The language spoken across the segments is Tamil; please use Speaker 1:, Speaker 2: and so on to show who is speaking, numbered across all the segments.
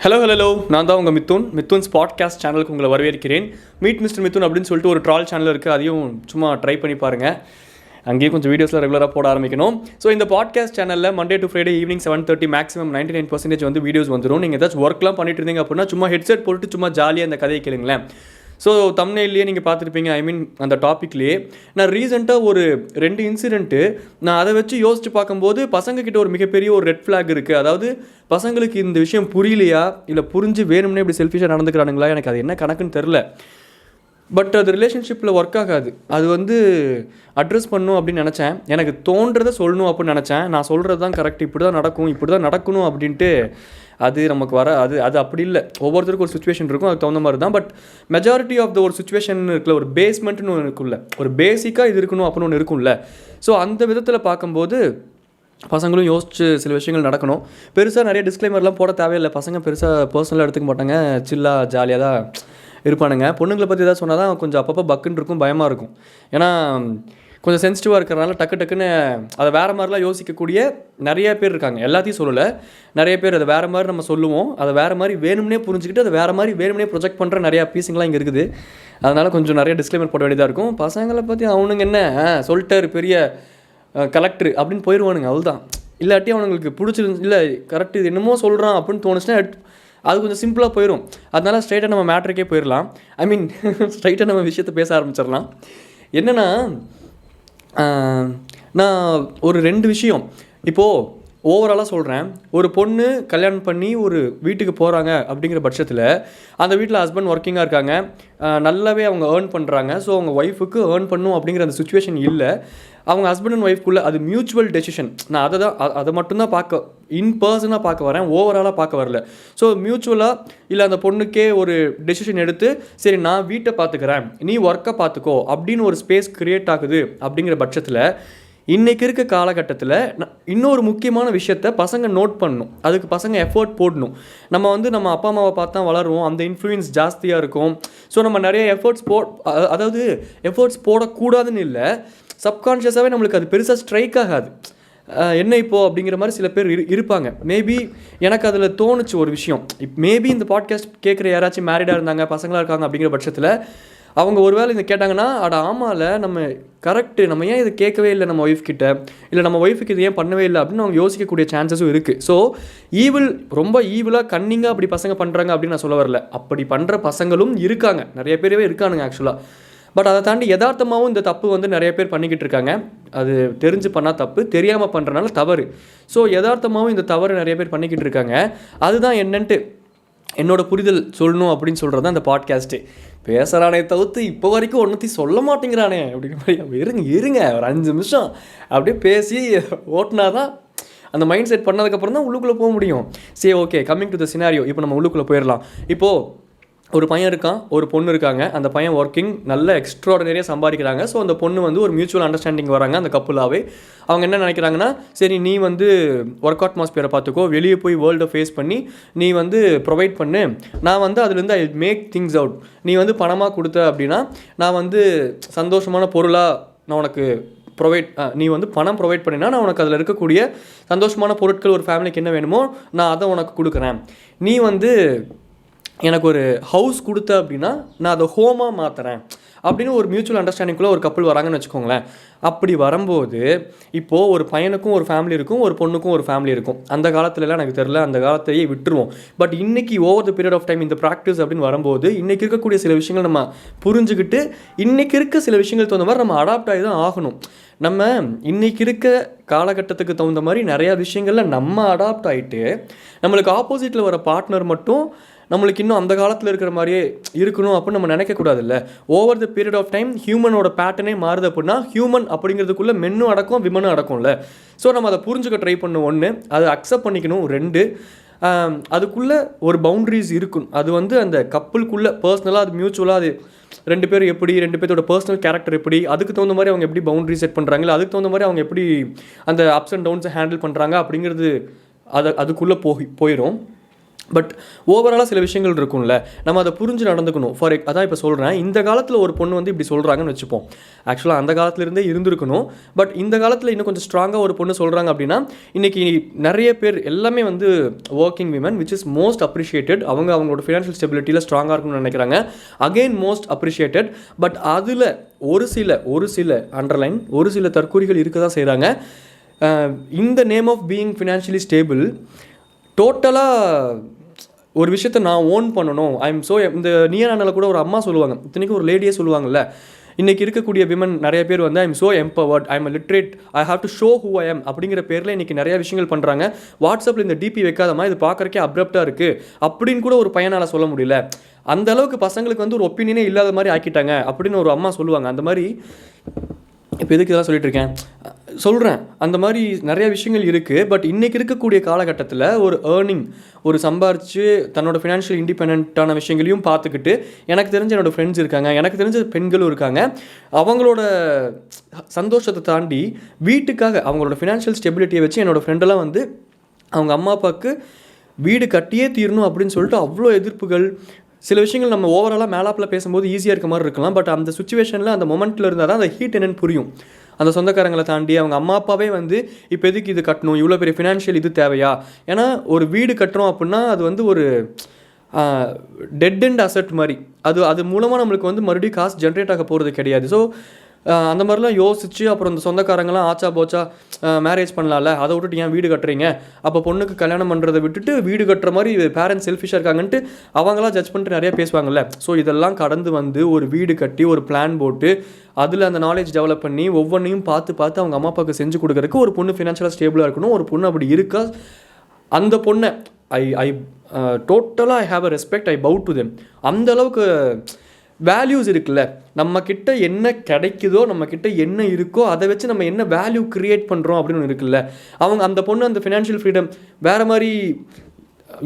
Speaker 1: ஹலோ ஹலோ, நான் தான் உங்கள் மித்துன்ஸ் பாட்காஸ்ட் சேனலுக்கு உங்களை வரவேற்கிறேன். மீட் மிஸ்டர் மித்துன் அப்படின்னு சொல்லிட்டு ஒரு ட்ரால் சேனல் இருக்குது, அதையும் சும்மா ட்ரை பண்ணி பாருங்கள். அங்கேயும் கொஞ்சம் வீடியோஸ்லாம் ரெகுலராக போட ஆரம்பிக்கணும். ஸோ இந்த பாட்காஸ்ட் சேனலில் Monday to Friday evening 7:30 maximum 99% வந்து வீடியோஸ் வந்துடும். நீங்கள் ஏதாச்சும் ஒர்க்லாம் பண்ணிட்டு இருந்தீங்க அப்படின்னா சும்மா ஹெட்செட் போட்டு சும்மா ஜாலியாக அந்த கதையை கேளுங்களேன். ஸோ தம்ப்நெயில்லையே நீங்கள் பார்த்துருப்பீங்க, அந்த டாப்பிக்லேயே நான் ரீசெண்டாக ஒரு 2 இன்சிடென்ட்டு நான் அதை வச்சு யோசித்து பார்க்கும்போது பசங்கக்கிட்ட ஒரு மிகப்பெரிய ஒரு ரெட் ஃப்ளாக் இருக்குது. அதாவது பசங்களுக்கு இந்த விஷயம் புரியலையா, இல்லை புரிஞ்சு வேணும்னே இப்படி செல்ஃபிஷாக நடந்துக்கிறானுங்களா, எனக்கு அது என்ன கணக்குன்னு தெரில. பட் அது ரிலேஷன்ஷிப்பில் ஒர்க் ஆகாது. அது வந்து அட்ரஸ் பண்ணணும் அப்படின்னு நினச்சேன். எனக்கு தோன்றதை சொல்லணும் அப்படின்னு நினச்சேன். நான் சொல்கிறது தான் கரெக்ட், இப்படி தான் நடக்கும், இப்படி தான் நடக்கணும் அப்படின்ட்டு அது நமக்கு அது அப்படி இல்லை. ஒவ்வொருத்தருக்கும் ஒரு சுச்சுவேஷன் இருக்கும், அதுக்கு தகுந்த மாதிரி தான். பட் மெஜாரிட்டி ஆஃப் த ஒரு சுச்சுவேஷன் இருக்குல்ல, ஒரு பேஸ்மெண்ட்னு ஒன்று இருக்குல்ல, ஒரு பேசிக்காக இது இருக்கணும் அப்படின்னு ஒன்று இருக்கும்ல. ஸோ அந்த விதத்தில் பார்க்கும்போது பசங்களும் யோசிச்சு சில விஷயங்கள் நடக்கணும். பெருசாக நிறைய டிஸ்க்ளைமர்லாம் போட தேவையில்லை. பசங்க பெருசாக பர்சனலாக எடுத்துக்க மாட்டாங்க, சில்லாக ஜாலியாக தான் இருப்பானுங்க. பொண்ணுங்களை பற்றி ஏதாவது சொன்னால் தான் கொஞ்சம் அப்பப்போ பக்குன்னு இருக்கும், பயமாக இருக்கும். ஏன்னா கொஞ்சம் சென்சிட்டிவாக இருக்கிறனால டக்குன்னு அதை வேறு மாதிரிலாம் யோசிக்கக்கூடிய நிறைய பேர் இருக்காங்க. எல்லாத்தையும் சொல்லலை, நிறைய பேர் அதை வேறு மாதிரி நம்ம சொல்லுவோம், அதை வேறு மாதிரி வேணும்னே புரிஞ்சுக்கிட்டு அதை வேறு மாதிரி வேணும்னே ப்ரொஜெக்ட் பண்ணுற நிறையா பீஸுங்களாம் இங்கே இருக்குது. அதனால் கொஞ்சம் நிறைய டிஸ்க்ளைமர் போட வேண்டியதாக இருக்கும். பசங்களை பற்றி அவனுங்க என்ன சொல்லிட்டாரு பெரிய கலெக்டர் அப்படின்னு போயிடுவானுங்க, அவ்வளோதான். இல்லாட்டி அவனுங்களுக்கு பிடிச்சிருந்து இல்லை கரெக்ட் இது என்னமோ சொல்கிறான் அப்படின்னு தோணுச்சுன்னா அது கொஞ்சம் சிம்பிளாக போயிடும். அதனால ஸ்ட்ரைட்டாக நம்ம மேட்ருக்கே போயிடலாம். ஸ்ட்ரைட்டாக நம்ம விஷயத்தை பேச ஆரம்பிச்சிடலாம். என்னென்னா நான் ஒரு 2 விஷயம் இப்போது ஓவராலாக சொல்கிறேன். ஒரு பொண்ணு கல்யாணம் பண்ணி ஒரு வீட்டுக்கு போகிறாங்க அப்படிங்கிற பட்சத்தில் அந்த வீட்டில் ஹஸ்பண்ட் ஒர்க்கிங்காக இருக்காங்க, நல்லாவே அவங்க ஏர்ன் பண்ணுறாங்க. ஸோ அவங்க ஒய்ஃபுக்கு ஏர்ன் பண்ணும் அப்படிங்கிற அந்த சுச்சுவேஷன் இல்லை. அவங்க ஹஸ்பண்ட் அண்ட் ஒய்ஃப்குள்ளே அது மியூச்சுவல் டெசிஷன். நான் அதை மட்டும்தான் பார்க்க இன்பர்சனாக பார்க்க வரேன், ஓவராலாக பார்க்க வரல. ஸோ மியூச்சுவலாக இல்லை அந்த பொண்ணுக்கே ஒரு டெசிஷன் எடுத்து சரி நான் வீட்டை பார்த்துக்கிறேன், நீ ஒர்க்கை பார்த்துக்கோ அப்படின்னு ஒரு ஸ்பேஸ் க்ரியேட் ஆகுது. அப்படிங்கிற பட்சத்தில் இன்றைக்கி இருக்க காலகட்டத்தில் இன்னொரு முக்கியமான விஷயத்த பசங்க நோட் பண்ணணும். அதுக்கு பசங்க எஃபோர்ட் போடணும். நம்ம அப்பா அம்மாவை பார்த்தா வளருவோம், அந்த இன்ஃப்ளூயன்ஸ் ஜாஸ்தியாக இருக்கும். ஸோ நம்ம நிறைய எஃபோர்ட்ஸ் போடக்கூடாதுன்னு இல்லை, சப்கான்ஷியஸாகவே நம்மளுக்கு அது பெருசாக ஸ்ட்ரைக் ஆகாது. என்ன இப்போது அப்படிங்கிற மாதிரி சில பேர் இருப்பாங்க. மேபி எனக்கு அதில் தோணுச்சு ஒரு விஷயம். மேபி இந்த பாட்காஸ்ட் கேட்குற யாராச்சும் மேரிடாக இருந்தாங்க, பசங்களாக இருக்காங்க அப்படிங்கிற பட்சத்தில் அவங்க ஒரு வேளை இதை கேட்டாங்கன்னா ஆமாம்ல நம்ம கரெக்டு, நம்ம ஏன் இதை கேட்கவே இல்லை நம்ம ஒய்ஃப் கிட்ட, இல்லை நம்ம ஒய்ஃபுக்கு இது ஏன் பண்ணவே இல்லை அப்படின்னு அவங்க யோசிக்கக்கூடிய சான்சஸும் இருக்குது. ஸோ ரொம்ப ஈவிலாக கன்னிங்காக அப்படி பசங்க பண்ணுறாங்க அப்படின்னு நான் சொல்ல வரல. அப்படி பண்ணுற பசங்களும் இருக்காங்க, நிறைய பேரவே இருக்கானுங்க ஆக்சுவலாக. பட் அதை தாண்டி யதார்த்தமாகவும் இந்த தப்பு வந்து நிறைய பேர் பண்ணிக்கிட்டு இருக்காங்க. அது தெரிஞ்சு பண்ணால் தப்பு, தெரியாமல் பண்ணுறனால தவறு. ஸோ யதார்த்தமாகவும் இந்த தவறு நிறைய பேர் பண்ணிக்கிட்டு இருக்காங்க. அதுதான் என்னன்ட்டு என்னோட புரிதல் சொல்லணும் அப்படின்னு சொல்கிறது தான் இந்த பாட்காஸ்ட்டு. பேசுகிறானே தவிர்த்து இப்போ வரைக்கும் ஒன்றுத்தையும் சொல்ல மாட்டேங்கிறானே அப்படிங்கிற மாதிரி இருங்க ஒரு 5 நிமிஷம் அப்படியே பேசி ஓட்டினா தான் அந்த மைண்ட் செட் பண்ணதுக்கப்புறம் தான் உள்ளுக்குள்ளே போக முடியும். சரி, okay, coming to the scenario. இப்போ நம்ம உள்ளுக்குள்ளே போயிடலாம். இப்போது ஒரு பையன் இருக்கான், ஒரு பொண்ணு இருக்காங்க. அந்த பையன் ஒர்க்கிங் நல்ல எக்ஸ்ட்ராடனரியாக சம்பாதிக்கிறாங்க. ஸோ அந்த பொண்ணு வந்து ஒரு மியூச்சுவல் அண்டர்ஸ்டாண்டிங் வராங்க அந்த கப்புலாகவே. அவங்க என்ன நினைக்கிறாங்கன்னா சரி நீ வந்து ஒர்க் அட்மாஸ்பியரை பார்த்துக்கோ, வெளியே போய் வேர்ல்டை ஃபேஸ் பண்ணி நீ வந்து ப்ரொவைட் பண்ணு, நான் வந்து அதுலேருந்து ஐ மேக் திங்ஸ் அவுட். நீ வந்து பணமாக கொடுத்த அப்படின்னா நான் வந்து சந்தோஷமான பொருளாக நான் உனக்கு நீ வந்து பணம் ப்ரொவைட் பண்ணினா நான் உனக்கு அதில் இருக்கக்கூடிய சந்தோஷமான பொருட்கள் ஒரு ஃபேமிலிக்கு என்ன வேணுமோ நான் அதை உனக்கு கொடுக்குறேன். நீ வந்து எனக்கு ஒரு ஹவுஸ் கொடுத்த அப்படின்னா நான் அதை ஹோமாக மாற்றுறேன் அப்படின்னு ஒரு மியூச்சுவல் அண்டர்ஸ்டாண்டிங்குள்ளே ஒரு கப்பல் வராங்கன்னு வச்சுக்கோங்களேன். அப்படி வரும்போது இப்போது ஒரு பையனுக்கும் ஒரு ஃபேமிலி இருக்கும், ஒரு பொண்ணுக்கும் ஒரு ஃபேமிலி இருக்கும். அந்த காலத்துலலாம் எனக்கு தெரில, அந்த காலத்தையே விட்டுருவோம். பட் இன்றைக்கி over the period of time இந்த ப்ராக்டிஸ் அப்படின்னு வரும்போது இன்றைக்கி இருக்கக்கூடிய சில விஷயங்கள் நம்ம புரிஞ்சுக்கிட்டு இன்றைக்கி இருக்க சில விஷயங்கள் தகுந்த மாதிரி நம்ம அடாப்ட் ஆகி தான் ஆகணும். நம்ம இன்றைக்கி இருக்க காலகட்டத்துக்கு தகுந்த மாதிரி நிறையா விஷயங்களில் நம்ம அடாப்ட் ஆகிட்டு நம்மளுக்கு ஆப்போசிட்டில் வர பார்ட்னர் மட்டும் நம்மளுக்கு இன்னும் அந்த காலத்தில் இருக்கிற மாதிரியே இருக்கணும் அப்படின்னு நம்ம நினைக்கக்கூடாதுல்ல. Over the period of time ஹியூமனோட பேட்டர்னே மாறுது அப்படின்னா ஹியூமன் அப்படிங்கிறதுக்குள்ளே மென்னும் அடக்கும், விமனும் அடக்கும்ல. ஸோ நம்ம அதை புரிஞ்சுக்க ட்ரை பண்ணணும். 1, அதை அக்செப்ட் பண்ணிக்கணும். 2, அதுக்குள்ளே ஒரு பவுண்ட்ரிஸ் இருக்கணும். அது வந்து அந்த கப்புளுக்குள்ளே பர்சனலாக அது மியூச்சுவலாக அது 2 பேர் எப்படி, 2 பேர்த்தோட பர்சனல் கேரக்டர் எப்படி, அதுக்கு தகுந்த மாதிரி அவங்க எப்படி பவுண்ட்ரி செட் பண்ணுறாங்களோ அதுக்கு தகுந்த மாதிரி அவங்க எப்படி அந்த அப்ஸ் அண்ட் டவுன்ஸை ஹேண்டில் பண்ணுறாங்க அப்படிங்கிறது அதுக்குள்ளே போயிடும். பட் ஓவராலாக சில விஷயங்கள் இருக்கும்ல, நம்ம அதை புரிஞ்சு நடந்துக்கணும். அதான் இப்போ சொல்கிறேன், இந்த காலத்தில் ஒரு பொண்ணு வந்து இப்படி சொல்கிறாங்கன்னு வச்சுப்போம். ஆக்சுவலாக அந்த காலத்துலேருந்தே இருந்திருக்கணும். பட் இந்த காலத்தில் இன்னும் கொஞ்சம் ஸ்ட்ராங்காக ஒரு பொண்ணு சொல்கிறாங்க அப்படின்னா, இன்றைக்கி நிறைய பேர் எல்லாமே வந்து working women which is most appreciated. அவங்களோட ஃபினான்ஷியல் ஸ்டெபிலிட்டியில் ஸ்ட்ராங்காக இருக்கணும்னு நினைக்கிறாங்க. Again most appreciated. பட் அதில் ஒரு சில அண்டர்லைன் ஒரு சில தற்கூறிகள் இருக்க தான் செய்கிறாங்க. இந்த name of being financially stable டோட்டலாக ஒரு விஷயத்தை நான் ஓன் பண்ணணும். இந்த நீயானால கூட ஒரு அம்மா சொல்லுவாங்க, இத்தனைக்கும் ஒரு லேடியே சொல்லுவாங்கல்ல, இன்றைக்கி இருக்கக்கூடிய விமன் நிறைய பேர் வந்து I'm so empowered, I'm a literate, I have to show who I am அப்படிங்கிற பேரில் இன்றைக்கி நிறையா விஷயங்கள் பண்ணுறாங்க. வாட்ஸ்அப்பில் இந்த டிபி வைக்காதமா, இது பார்க்குறக்கே அப்ரப்டாக இருக்குது அப்படின்னு கூட ஒரு பையனால் சொல்ல முடியல. அந்த அளவுக்கு பசங்களுக்கு வந்து ஒரு ஒப்பீனியனே இல்லாத மாதிரி ஆக்கிட்டாங்க அப்படின்னு ஒரு அம்மா சொல்லுவாங்க. அந்த மாதிரி இப்போ எதுக்கு இதெல்லாம் சொல்லிட்டு இருக்கேன் சொல்கிறேன், அந்த மாதிரி நிறைய விஷயங்கள் இருக்குது. பட் இன்றைக்கி இருக்கக்கூடிய காலகட்டத்தில் ஒரு ஏர்னிங், ஒரு சம்பாரித்து தன்னோட ஃபினான்ஷியல் இண்டிபெண்ட்டான விஷயங்களையும் பார்த்துக்கிட்டு, எனக்கு தெரிஞ்ச என்னோடய ஃப்ரெண்ட்ஸ் இருக்காங்க, எனக்கு தெரிஞ்ச பெண்களும் இருக்காங்க, அவங்களோட சந்தோஷத்தை தாண்டி வீட்டுக்காக அவங்களோட ஃபினான்ஷியல் ஸ்டெபிலிட்டியை வச்சு என்னோடய ஃப்ரெண்டெல்லாம் வந்து அவங்க அம்மா அப்பாவுக்கு வீடு கட்டியே தீரணும் அப்படின்னு சொல்லிட்டு அவ்வளோ எதிர்ப்புகள். சில விஷயங்கள் நம்ம ஓவராலாக மேலாப்பில் பேசும்போது ஈஸியாக இருக்க மாதிரி இருக்கலாம். பட் அந்த சுச்சுவேஷனில் அந்த மொமெண்ட்டில் இருந்தால் தான் அந்த ஹீட் என்னென்னு புரியும். அந்த சொந்தக்காரங்களை தாண்டி அவங்க அம்மா அப்பாவே வந்து இப்போ எதுக்கு இது கட்டணும், இவ்வளோ பெரிய ஃபினான்ஷியல் இது தேவையா? ஏன்னா ஒரு வீடு கட்டுறோம் அப்படின்னா அது வந்து ஒரு டெட் அண்ட் அசெட் மாதிரி. அது மூலமாக நம்மளுக்கு வந்து மறுபடியும் காசு ஜென்ரேட் ஆக போகிறது கிடையாது. ஸோ அந்த மாதிரிலாம் யோசித்து அப்புறம் இந்த சொந்தக்காரங்களாம் ஆச்சா போச்சா மேரேஜ் பண்ணலாம்ல, அதை விட்டுட்டு ஏன் வீடு கட்டுறீங்க, அப்போ பொண்ணுக்கு கல்யாணம் பண்ணுறதை விட்டுட்டு வீடு கட்டுற மாதிரி பேரண்ட்ஸ் செல்ஃபிஷாக இருக்காங்கன்ட்டு அவங்களாம் ஜட்ஜ் பண்ணிட்டு நிறைய பேசுவாங்கல்ல. ஸோ இதெல்லாம் கடந்து வந்து ஒரு வீடு கட்டி ஒரு பிளான் போட்டு அதில் அந்த நாலேஜ் டெவலப் பண்ணி ஒவ்வொன்றையும் பார்த்து அவங்க அம்மா அப்பாவுக்கு செஞ்சு கொடுக்குறதுக்கு ஒரு பொண்ணு ஃபினான்ஷியலாக ஸ்டேபிளாக இருக்கணும். ஒரு பொண்ணு அப்படி இருக்கா, அந்த பொண்ணை ஐ டோட்டலாக I have a respect, I bow to them. அந்தளவுக்கு வேல்யூஸ் இருக்குல்ல, நம்மக்கிட்ட என்ன கிடைக்குதோ, நம்மக்கிட்ட என்ன இருக்கோ அதை வச்சு நம்ம என்ன வேல்யூ க்ரியேட் பண்ணுறோம் அப்படின்னு ஒன்று இருக்குல்ல. அந்த பொண்ணு அந்த ஃபினான்ஷியல் ஃப்ரீடம் வேறு மாதிரி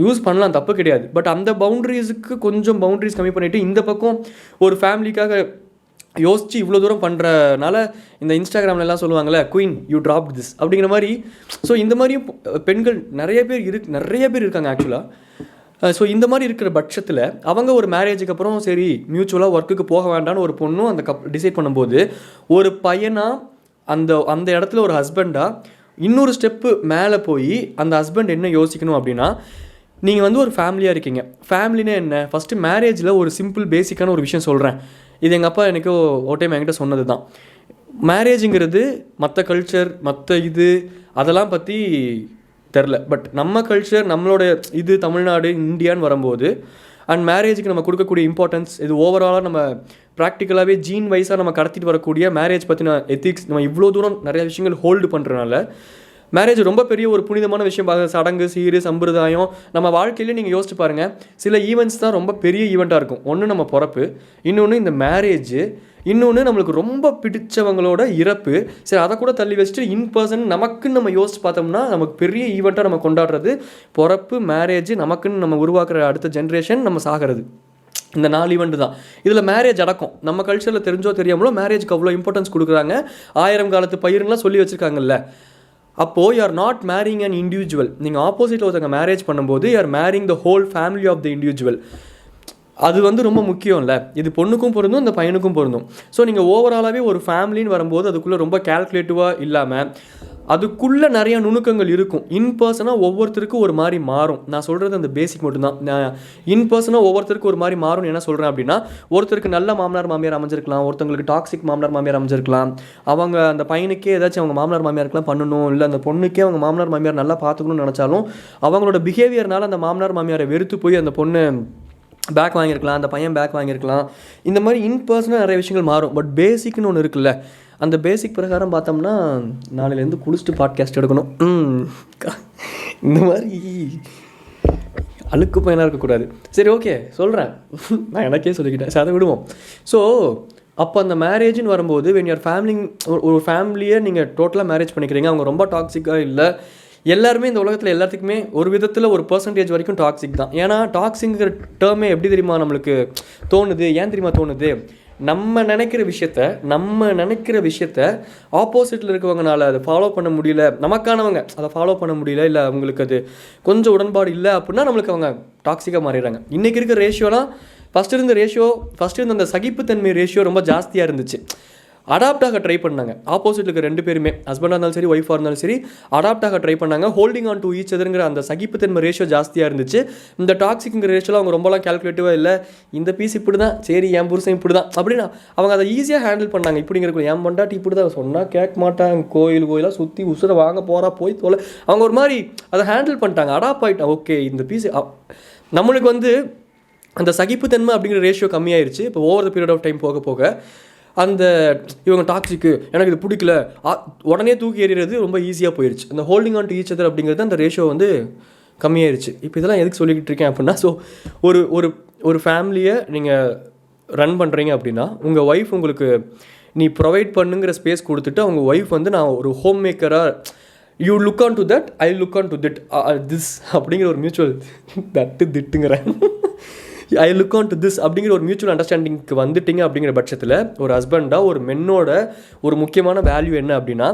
Speaker 1: யூஸ் பண்ணலாம், தப்பு கிடையாது. பட் அந்த பவுண்ட்ரிஸுக்கு கொஞ்சம் பவுண்ட்ரிஸ் கம்மி பண்ணிவிட்டு இந்த பக்கம் ஒரு ஃபேமிலிக்காக யோசித்து இவ்வளோ தூரம் பண்ணுறனால இந்த இன்ஸ்டாகிராம்லாம் சொல்லுவாங்கள்ல, குயின் யூ ட்ராப் திஸ் அப்படிங்கிற மாதிரி. ஸோ இந்த மாதிரியும் பெண்கள் நிறைய பேர் இருக்காங்க ஆக்சுவலாக. ஸோ இந்த மாதிரி இருக்கிற பட்சத்தில் அவங்க ஒரு மேரேஜுக்கு அப்புறம் சரி மியூச்சுவலாக ஒர்க்குக்கு போக வேண்டான்னு ஒரு பொண்ணும் அந்த டிசைட் பண்ணும்போது, ஒரு பையனாக அந்த இடத்துல ஒரு ஹஸ்பண்டாக இன்னொரு ஸ்டெப்பு மேலே போய் அந்த ஹஸ்பண்ட் என்ன யோசிக்கணும் அப்படின்னா, நீங்கள் வந்து ஒரு ஃபேமிலியாக இருக்கீங்க. ஃபேமிலினா என்ன, ஃபஸ்ட்டு மேரேஜில் ஒரு சிம்பிள் பேசிக்கான ஒரு விஷயம் சொல்கிறேன். இது எங்கள் அப்பா எனக்கு ஒரு டைம் என்கிட்ட சொன்னது தான். மேரேஜுங்கிறது மற்ற கல்ச்சர் மற்ற அதெல்லாம் பற்றி தெரில. பட் நம்ம கல்ச்சர், நம்மளோட தமிழ்நாடு இந்தியான்னு வரும்போது அண்ட் மேரேஜுக்கு நம்ம கொடுக்கக்கூடிய இம்பார்ட்டன்ஸ் இது ஓவராலாக நம்ம ப்ராக்டிக்கலாகவே ஜீன் வைஸாக நம்ம கடத்திட்டு வரக்கூடிய மேரேஜ் பற்றின எத்திக்ஸ் நம்ம இவ்வளோ தூரம் நிறைய விஷயங்கள் ஹோல்டு பண்ணுறதுனால மேரேஜ் ரொம்ப பெரிய ஒரு புனிதமான விஷயம். சடங்கு சீரு சம்பிரதாயம் நம்ம வாழ்க்கையிலே நீங்கள் யோசிச்சு பாருங்கள், சில ஈவெண்ட்ஸ் தான் ரொம்ப பெரிய ஈவெண்ட்டாக இருக்கும். ஒன்று நம்ம பிறப்பு, இன்னொன்று இந்த மேரேஜ், இன்னொன்று நம்மளுக்கு ரொம்ப பிடிச்சவங்களோட இறப்பு. சரி, அதை கூட தள்ளி வச்சுட்டு இன் பர்சன் நமக்குன்னு நம்ம யோசிச்சு பார்த்தோம்னா நமக்கு பெரிய ஈவெண்ட்டாக நம்ம கொண்டாடுறது பிறப்பு, மேரேஜ், நமக்குன்னு நம்ம உருவாக்குற அடுத்த ஜென்ரேஷன், நம்ம சாகிறது. இந்த 4 ஈவெண்ட் தான் இதில் மேரேஜ் அடக்கம். நம்ம கல்ச்சரில் தெரிஞ்சோ தெரியாமலோ மேரேஜுக்கு அவ்வளோ இம்பார்ட்டன்ஸ் கொடுக்குறாங்க. 1000 காலத்து பயிருங்களாம் சொல்லி வச்சுருக்காங்கல்ல. அப்போது you are not marrying an individual. நீங்கள் ஆப்போசிட்டில் ஒருத்தங்க மேரேஜ் பண்ணும்போது you are marrying the whole family of the individual. அது வந்து ரொம்ப முக்கியம் இல்லை, இது பொண்ணுக்கும் பொருந்தும் இந்த பையனுக்கும் பொருந்தும். ஸோ நீங்கள் ஓவராலாகவே ஒரு ஃபேமிலின்னு வரும்போது அதுக்குள்ளே ரொம்ப கேல்குலேட்டிவாக இல்லாமல் அதுக்குள்ளே நிறையா நுணுக்கங்கள் இருக்கும். இன் பர்சனாக ஒவ்வொருத்தருக்கும் ஒரு மாதிரி மாறும். நான் சொல்கிறது அந்த பேசிக் மட்டும்தான். நான் இன் பர்சனாக ஒவ்வொருத்தருக்கும் ஒரு மாதிரி மாறும்னு என்ன சொல்கிறேன் அப்படின்னா, ஒருத்தருக்கு நல்ல மாமனார் மாமியார் அமைஞ்சிருக்கலாம், ஒருத்தவங்களுக்கு டாக்ஸிக் மாமனார் மாமியார் அமைஞ்சிருக்கலாம். அவங்க அந்த பையனுக்கே ஏதாச்சும் அவங்க மாமனார் மாமியாருக்கெலாம் பண்ணணும், இல்லை அந்த பொண்ணுக்கே அவங்க மாமனார் மாமியார் நல்லா பார்த்துக்கணும்னு நினச்சாலும் அவங்களோட பிஹேவியர்னால அந்த மாமனார் மாமியாரை வெறுத்து போய் அந்த பொண்ணு பேக் வாங்கியிருக்கலாம், அந்த பையன் பேக் வாங்கியிருக்கலாம். இந்த மாதிரி இன் பர்சனாக நிறைய விஷயங்கள் மாறும். பட் பேசிக்னு ஒன்று இருக்குல்ல, அந்த பேசிக் பிரகாரம் பார்த்தோம்னா நாளையிலேருந்து குளிச்சுட்டு பாட்காஸ்ட் எடுக்கணும். இந்த மாதிரி அழுக்கு பையனாக இருக்கக்கூடாது. சரி, ஓகே சொல்கிறேன், நான் எனக்கே சொல்லிக்கிட்டேன். சரி, அதை விடுவோம். ஸோ அப்போ அந்த மேரேஜ்னு வரும்போது வென் யூர் ஃபேமிலி, ஒரு ஃபேமிலியை நீங்கள் டோட்டலாக மேரேஜ் பண்ணிக்கிறீங்க, அவங்க ரொம்ப டாக்ஸிக்காக இல்லை. எல்லாருமே இந்த உலகத்தில் எல்லாத்துக்குமே ஒரு விதத்தில் ஒரு பர்சன்டேஜ் வரைக்கும் டாக்ஸிக் தான். ஏன்னா டாக்ஸிங்கிற டேர்மே எப்படி தெரியுமா நம்மளுக்கு தோணுது, ஏன் தெரியுமா தோணுது, நம்ம நினைக்கிற விஷயத்த ஆப்போசிட்டில் இருக்கவங்கனால அதை ஃபாலோ பண்ண முடியல, நமக்கானவங்க அதை ஃபாலோ பண்ண முடியல, இல்லை அவங்களுக்கு அது கொஞ்சம் உடன்பாடு இல்லை அப்படின்னா நம்மளுக்கு அவங்க டாக்ஸிக்காக மாறிடுறாங்க. இன்றைக்கி இருக்க ரேஷியோலாம் ஃபஸ்ட்டு இருந்த அந்த சகிப்புத்தன்மை ரேஷியோ ரொம்ப ஜாஸ்தியாக இருந்துச்சு. அடாப்டாக ட்ரை பண்ணாங்க ஆப்போசிட்டில் இருக்க 2 பேருமே, ஹஸ்பண்டாக இருந்தாலும் சரி ஒய்ஃபாக இருந்தாலும் சரி, அடாப்டாக ட்ரை பண்ணாங்க. ஹோல்டிங் ஆன் டு ஈச் அதர்ங்கிற அந்த சகிப்புத்தன்மை ரேஷியோ ஜாஸ்தியாக இருந்துச்சு. இந்த டாக்ஸிக்ங்கிற ரேஷியோவில் அவங்க ரொம்பலாம் கேல்குலேட்டிவாக இல்லை, இந்த பீஸ் இப்படி தான், சரி என் புருஷன் இப்படி தான் அப்படின்னா அவங்க அதை ஈஸியாக ஹேண்டில் பண்ணாங்க. இப்படிங்கிறக்குள்ள என் பொண்டாட்டி இப்படி தான் சொன்னால் கேட்க மாட்டாங்க, கோயிலாக சுற்றி உசுரை வாங்க போகிறா போய் தோலை, அவங்க ஒரு மாதிரி அதை ஹேண்டில் பண்ணிட்டாங்க, அடாப்ட் ஆகிட்டாங்க. ஓகே இந்த பீஸ் நம்மளுக்கு வந்து அந்த சகிப்புத்தன்மை அப்படிங்கிற ரேஷியோ கம்மியாயிருச்சு. இப்போ over the period of time போக போக அந்த இவங்க டாக்ஸிக்கு எனக்கு இது பிடிக்கல உடனே தூக்கி எறிகிறது ரொம்ப ஈஸியாக போயிடுச்சு. அந்த holding on to each other அப்படிங்கிறது அந்த ரேஷியோ வந்து கம்மியாயிருச்சு. இப்போ இதெல்லாம் எதுக்கு சொல்லிக்கிட்டு இருக்கேன் அப்படின்னா, ஸோ ஒரு ஒரு ஒரு ஃபேமிலியை நீங்கள் ரன் பண்ணுறீங்க அப்படின்னா உங்கள் ஒய்ஃப் உங்களுக்கு நீ ப்ரொவைட் பண்ணுங்கிற ஸ்பேஸ் கொடுத்துட்டு அவங்க ஒய்ஃப் வந்து நான் ஒரு ஹோம் மேக்கராக you look on to that, I look on to that this அப்படிங்கிற ஒரு மியூச்சுவல் திட்டுங்கிறேன் I look on to this அப்படிங்கிற ஒரு மியூச்சுவல் அண்டர்ஸ்டாண்டிங்க்கு வந்துட்டிங்க அப்படிங்கிற பட்சத்தில் ஒரு ஹஸ்பண்டாக ஒரு மென்னோட ஒரு முக்கியமான வேல்யூ என்ன அப்படின்னா,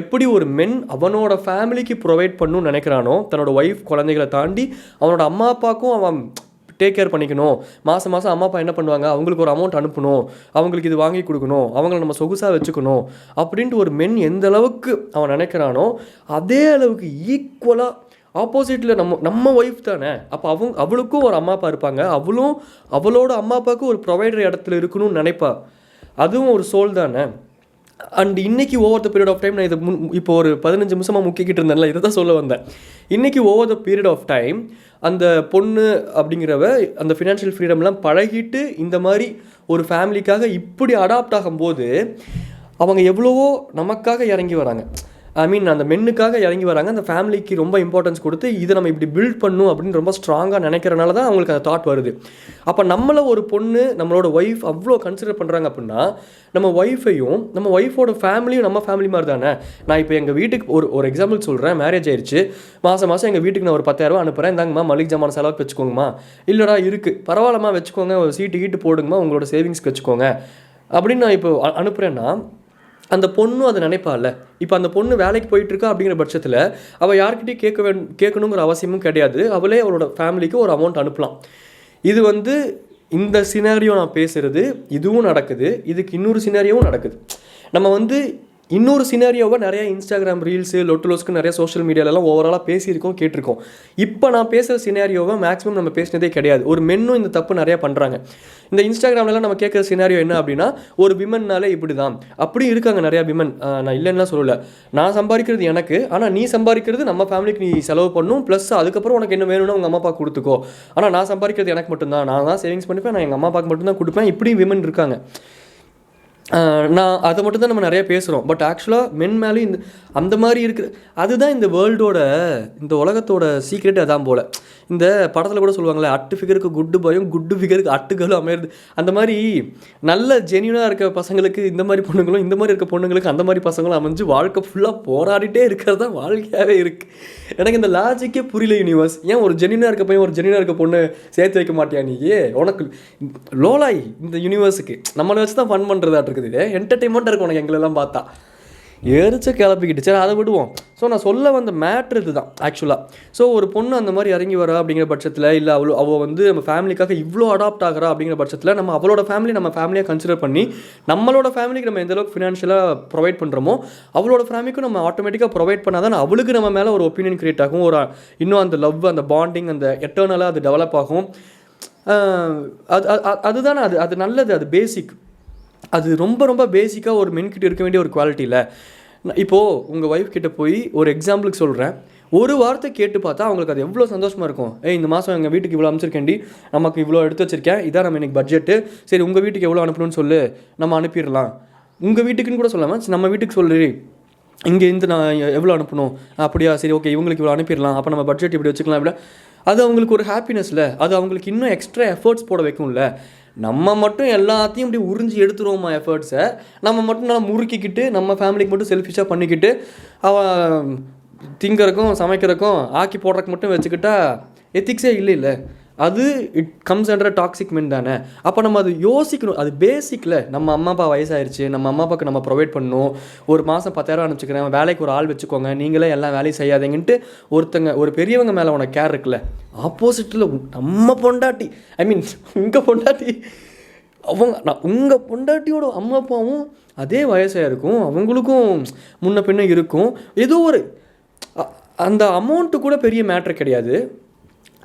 Speaker 1: எப்படி ஒரு மென் அவனோட ஃபேமிலிக்கு ப்ரொவைட் பண்ணணும்னு நினைக்கிறானோ, தன்னோட ஒய்ஃப் குழந்தைகளை தாண்டி அவனோட அம்மா அப்பாவுக்கும் அவன் டேக் கேர் பண்ணிக்கணும். மாதம் அம்மா அப்பா என்ன பண்ணுவாங்க, அவங்களுக்கு ஒரு அமௌண்ட் அனுப்பணும், அவங்களுக்கு இது வாங்கி கொடுக்கணும், அவங்கள நம்ம சொகுசாக வச்சுக்கணும் அப்படின்ட்டு ஒரு மென் எந்த அளவுக்கு அவன் நினைக்கிறானோ அதே அளவுக்கு ஈக்குவலாக ஆப்போசிட்டில் நம்ம ஒய்ஃப் தானே, அப்போ அவளுக்கும் ஒரு அம்மா அப்பா இருப்பாங்க, அவளோட அம்மா அப்பாவுக்கும் ஒரு ப்ரொவைடர் இடத்துல இருக்கணும்னு நினைப்பா, அதுவும் ஒரு சோல் தானே. அண்ட் இன்றைக்கி over the period of time நான் இதை இப்போ ஒரு 15 நிமிஷமாக முக்கிக்கிட்டு இருந்தேன்ல, இதை தான் சொல்ல வந்தேன். இன்றைக்கி over the period of time அந்த பொண்ணு அப்படிங்கிறவ அந்த ஃபினான்ஷியல் ஃப்ரீடம்லாம் பழகிட்டு இந்த மாதிரி ஒரு ஃபேமிலிக்காக இப்படி அடாப்ட் ஆகும்போது அவங்க எவ்வளவோ நமக்காக இறங்கி வராங்க. அந்த மென்னுக்காக இறங்கி வராங்க, அந்த ஃபேமிலிக்கு ரொம்ப இம்பார்ட்டன்ஸ் கொடுத்து இதை நம்ம இப்படி பில்ட் பண்ணணும் அப்படின்னு ரொம்ப ஸ்ட்ராங்காக நினைக்கிறனால தான் அவங்களுக்கு அந்த தாட் வருது. அப்போ நம்மளை ஒரு பொண்ணு நம்மளோட ஒய்ஃப் அவ்வளோ கன்சிடர் பண்ணுறாங்க அப்படின்னா நம்ம ஒய்ஃபையும் நம்ம ஒய்ஃபோட ஃபேமிலியும் நம்ம ஃபேமிலி மாதிரி தானே. நான் இப்போ எங்கள் வீட்டுக்கு ஒரு எக்ஸாம்பிள் சொல்கிறேன். மேரேஜ் ஆயிடுச்சு, மாதம் எங்கள் வீட்டுக்கு நான் ஒரு 10,000 அனுப்புகிறேன், இந்தாங்கம்மா மளிகை ஜாமான செலவுக்கு வச்சுக்கோங்கம்மா, இல்லைடா இருக்குது பரவாயில்லம்மா வச்சுக்கோங்க, ஒரு சீட்டு போடுங்கம்மா, உங்களோட சேவிங்ஸ்க்கு வச்சுக்கோங்க அப்படின்னு நான் இப்போ அனுப்புகிறேன்னா அந்த பொண்ணும் அதை நினைப்பால. இப்போ அந்த பொண்ணு வேலைக்கு போயிட்டுருக்கா அப்படிங்கிற பட்சத்தில் அவள் யார்கிட்டையும் கேட்கணுங்கிற அவசியமும் கிடையாது, அவளே அவளோட ஃபேமிலிக்கு ஒரு அமௌண்ட் அனுப்பலாம். இது வந்து இந்த சினாரியோ நான் பேசுகிறது இதுவும் நடக்குது, இதுக்கு இன்னொரு சினாரியோவும் நடக்குது. நம்ம வந்து இன்னொரு சினாரியோவை நிறைய இன்ஸ்டாகிராம் ரீல்ஸு லொட்டுலோஸ்க்கு நிறைய சோஷியல் மீடியாலெலாம் ஓவராலாக பேசியிருக்கோம் கேட்டிருக்கோம். இப்போ நான் பேசுகிற சினாரியோவை மேக்ஸிமம் நம்ம பேசினதே கிடையாது. ஒரு மென்னும் இந்த தப்பு நிறையா பண்ணுறாங்க. இந்த இன்ஸ்டாகிராம்லாம் நம்ம கேட்குற சினாரியோ என்ன அப்படின்னா, ஒரு விமன்னாலே இப்படி தான் அப்படி இருக்காங்க நிறையா விமன். நான் இல்லைன்னா சொல்லலை, நான் சம்பாதிக்கிறது எனக்கு, ஆனால் நீ சம்பாதிக்கிறது நம்ம ஃபேமிலிக்கு நீ செலவு பண்ணும், ப்ளஸ் அதுக்கப்புறம் உனக்கு என்ன வேணும்னா உங்கள் அம்மா அப்பா கொடுத்துக்கோ, ஆனால் நான் சம்பாதிக்கிறது எனக்கு மட்டும்தான், நான் தான் சேவிங்ஸ் பண்ணிப்பேன், நான் எங்கள் அம்மா அப்பாவுக்கு மட்டும்தான் கொடுப்பேன், இப்படி விமன் இருக்காங்க. நான் அதை மட்டும் தான் நம்ம நிறைய பேசுகிறோம். பட் ஆக்சுவலாக மென் மேலேயும் அந்த மாதிரி இருக்குது. அதுதான் இந்த வேர்ல்டோட இந்த உலகத்தோட சீக்ரெட். அதான் போல் இந்த படத்தில் கூட சொல்லுவாங்களே, அட்டு ஃபிகருக்கு குட்டு பாயும் குட்டு ஃபிகருக்கு அட்டுகளும் அமையிறது. அந்த மாதிரி நல்ல ஜென்யூனாக இருக்க பசங்களுக்கு இந்த மாதிரி பொண்ணுங்களும், இந்த மாதிரி இருக்க பொண்ணுங்களுக்கு அந்த மாதிரி பசங்களும் அமைஞ்சு வாழ்க்கை ஃபுல்லாக போராடிட்டே இருக்கிறது தான் வாழ்க்கையாகவே இருக்குது. எனக்கு இந்த லாஜிக்கே புரியல. யூனிவர்ஸ் ஏன் ஒரு ஜென்யூனாக இருக்க பையன் ஒரு ஜென்யூனாக இருக்க பொண்ணு சேர்த்து வைக்க மாட்டியா நீ? உனக்கு லோலாய் இந்த யூனிவர்ஸுக்கு நம்மளை வச்சு தான் ஃபன் பண்ணுறதாட்டு இருக்குது. என்டர்டெயின்மெண்ட்டாக இருக்கும் உனக்கு எங்களெல்லாம் பார்த்தா. எரிச்ச கிளப்பிக்கிட்டு சரி அதை விடுவோம். ஸோ நான் சொல்ல வந்த மேட்ரு இது தான் ஆக்சுவலாக. ஸோ ஒரு பொண்ணு அந்த மாதிரி இறங்கி வரா அப்படிங்கிற பட்சத்தில், இல்லை அவள் வந்து நம்ம ஃபேமிலிக்காக இவ்வளோ அடாப்ட் ஆகிறா அப்படிங்கிற பட்சத்தில் நம்ம அவளோட ஃபேமிலி நம்ம ஃபேமிலியாக கன்சிடர் பண்ணி நம்மளோட ஃபேமிலிக்கு நம்ம எந்தளவுக்கு ஃபினான்ஷியலாக ப்ரொவைட் பண்ணுறோமோ அவளோட ஃபேமிலிக்கும் நம்ம ஆட்டோமேட்டிக்காக ப்ரொவைட் பண்ணால் தான் அவளுக்கு நம்ம மேலே ஒரு ஒப்பீனியன் க்ரியேட் ஆகும். ஒரு இன்னும் அந்த லவ் அந்த பாண்டிங் அந்த எட்டர்னலாக அது டெவலப் ஆகும். அதுதானே அது நல்லது, அது பேசிக். அது ரொம்ப ரொம்ப பேசிக்காக ஒரு மென்கிட்ட இருக்க வேண்டிய ஒரு குவாலிட்டியில். இப்போது உங்கள் ஒய்ஃப் கிட்டே போய் ஒரு எக்ஸாம்பிளுக்கு சொல்கிறேன், ஒரு வார்த்தை கேட்டு பார்த்தா அவங்களுக்கு அது எவ்வளோ சந்தோஷமாக இருக்கும். இந்த மாதம் எங்கள் வீட்டுக்கு இவ்வளோ அமைச்சிருக்கேன்டி, நமக்கு இவ்வளோ எடுத்து வச்சிருக்கேன், இதான் நம்ம இன்றைக்கி பட்ஜெட்டு, சரி உங்கள் வீட்டுக்கு எவ்வளோ அனுப்பணும்னு சொல்லு, நம்ம அனுப்பிடலாம். உங்கள் வீட்டுக்குன்னு கூட சொல்லாமல் நம்ம வீட்டுக்கு சொல்லி இங்கே இருந்து நான் எவ்வளோ அனுப்பணும், அப்படியா சரி ஓகே இவங்களுக்கு இவ்வளோ அனுப்பிடலாம், அப்போ நம்ம பட்ஜெட் இப்படி வச்சுக்கலாம். இப்படி அது அவங்களுக்கு ஒரு ஹாப்பினஸில், அது அவங்களுக்கு இன்னும் எக்ஸ்ட்ரா எஃபர்ட்ஸ் போட வைக்கும்ல. நம்ம மட்டும் எல்லாத்தையும் இப்படி உறிஞ்சி எடுத்துருவோமா எஃபர்ட்ஸை, நம்ம மட்டும் நல்லா முறுக்கிக்கிட்டு நம்ம ஃபேமிலிக்கு மட்டும் செல்ஃபிஷாக பண்ணிக்கிட்டு அவன் திங்கிறக்கும் சமைக்கிறக்கும் ஆக்கி போடுறதுக்கு மட்டும் வச்சுக்கிட்டா எத்திக்ஸே இல்லை. அது இட் கம்ஸ் அண்டர் டாக்ஸிக் மென் தானே. அப்போ நம்ம அது யோசிக்கணும். அது பேசிக்கில் நம்ம அம்மா அப்பா வயசாயிருச்சு, நம்ம அம்மா அப்பாவுக்கு நம்ம ப்ரொவைட் பண்ணணும், ஒரு மாதம் 10,000 அனுப்பிச்சிக்கிறேன், வேலைக்கு ஒரு ஆள் வச்சுக்கோங்க, நீங்களே எல்லாம் வேலையும் செய்யாதீங்கன்ட்டு ஒரு பெரியவங்க மேலே உனக்கு கேர் இருக்குல்ல. ஆப்போசிட்டில் நம்ம பொண்டாட்டி, ஐ மீன் உங்கள் பொண்டாட்டி, உங்கள் பொண்டாட்டியோட அம்மா அப்பாவும் அதே வயசாக இருக்கும், அவங்களுக்கும் முன்ன பின்ன இருக்கும். ஏதோ ஒரு அந்த அமௌண்ட்டு கூட பெரிய மேட்ரு கிடையாது.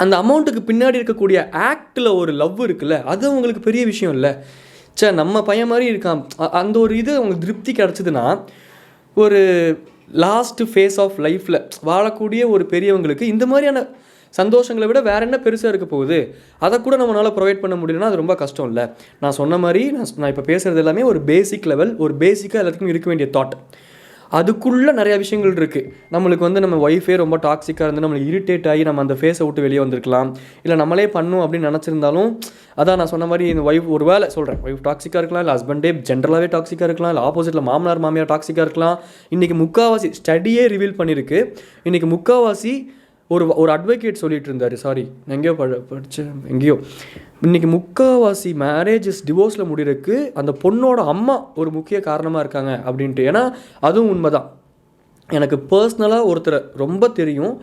Speaker 1: அந்த அமௌண்ட்டுக்கு பின்னாடி இருக்கக்கூடிய ஆக்டில் ஒரு லவ் இருக்குல்ல, அது அவங்களுக்கு பெரிய விஷயம் இல்லை. நம்ம பையன் மாதிரி இருக்கான், அந்த ஒரு இது அவங்களுக்கு திருப்தி கிடச்சிதுன்னா, ஒரு லாஸ்ட் ஃபேஸ் ஆஃப் லைஃப்பில் வாழக்கூடிய ஒரு பெரியவங்களுக்கு இந்த மாதிரியான சந்தோஷங்களை விட வேறு என்ன பெருசாக இருக்க போகுது? அதை கூட நம்மளால் ப்ரொவைட் பண்ண முடியலன்னா அது ரொம்ப கஷ்டம் இல்லை. நான் சொன்ன மாதிரி நான் இப்போ பேசுகிறது எல்லாமே ஒரு பேசிக் லெவல், ஒரு பேசிக்காக எல்லாத்துக்கும் இருக்க வேண்டிய தாட். அதுக்குள்ளே நிறையா விஷயங்கள் இருக்குது. நம்மளுக்கு நம்ம ஒய்ஃபே ரொம்ப டாக்ஸிக்காக இருந்து நம்மளுக்கு இரிட்டேட் ஆகி நம்ம அந்த ஃபேஸை விட்டு வெளியே வந்திருக்கலாம். இல்லை நம்மளே பண்ணும் அப்படின்னு நினச்சிருந்தாலும், அதான் நான் சொன்ன மாதிரி இந்த ஒய்ஃப் ஒரு வேலை சொல்கிறேன், ஒய்ஃப் டாக்ஸிக்காக இருக்கலாம், இல்லை ஹஸ்பண்டே ஜென்ரலாகவே டாக்ஸிக்காக இருக்கலாம், இல்லை ஆப்போசிட்டில் மாமனார் மாமியார் டாக்ஸிக்காக இருக்கலாம். இன்றைக்கி முக்கால்வாசி ஸ்டடியே ரிவீல் பண்ணியிருக்கு. இன்றைக்கி முக்கால்வாசி ஒரு அட்வொகேட் சொல்லிட்டு இருந்தார், சாரி எங்கேயோ படித்தேன் எங்கேயோ, இன்றைக்கி முக்கால்வாசி மேரேஜஸ் டிவோர்ஸில் முடிகிறதுக்கு அந்த பொண்ணோட அம்மா ஒரு முக்கிய காரணமாக இருக்காங்க அப்படின்ட்டு. ஏன்னா அதுவும் உண்மை தான். எனக்கு பர்சனலாக ஒருத்தரை ரொம்ப தெரியும்,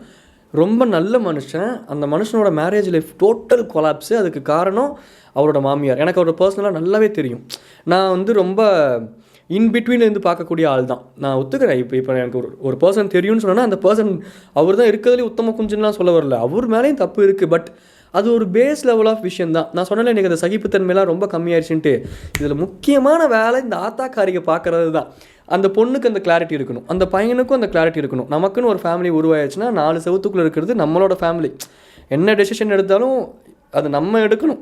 Speaker 1: ரொம்ப நல்ல மனுஷன். அந்த மனுஷனோட மேரேஜ் லைஃப் டோட்டல் கொலாப்ஸு. அதுக்கு காரணம் அவரோட மாமியார். எனக்கு அவரோட பர்சனலாக நல்லாவே தெரியும். நான் ரொம்ப இன்பிட்வீனில் இருந்து பார்க்கக்கூடிய ஆள் தான், நான் ஒத்துக்கிறேன். இப்போ எனக்கு ஒரு பர்சன் தெரியும்னு சொன்னால் அந்த பர்சன் அவர் தான் இருக்கிறதுலே உத்தம குஞ்சுலாம் சொல்ல வரல, அவர் மேலேயும் தப்பு இருக்குது. பட் அது ஒரு பேஸ் லெவல் ஆஃப் விஷயம் தான். நான் சொன்னாலே எனக்கு அந்த சகிப்புத்தன்மையெல்லாம் ரொம்ப கம்மியாயிடுச்சுன்ட்டு. இதில் முக்கியமான வேலை இந்த ஆத்தாக்காரியை பார்க்குறது தான். அந்த பொண்ணுக்கு அந்த கிளாரிட்டி இருக்கணும், அந்த பையனுக்கும் அந்த கிளாரிட்டி இருக்கணும். நமக்குன்னு ஒரு ஃபேமிலி உருவாயிடுச்சுன்னா 4 செவத்துக்குள்ளே இருக்கிறது நம்மளோட ஃபேமிலி. என்ன டெசிஷன் எடுத்தாலும் அது நம்ம எடுக்கணும்.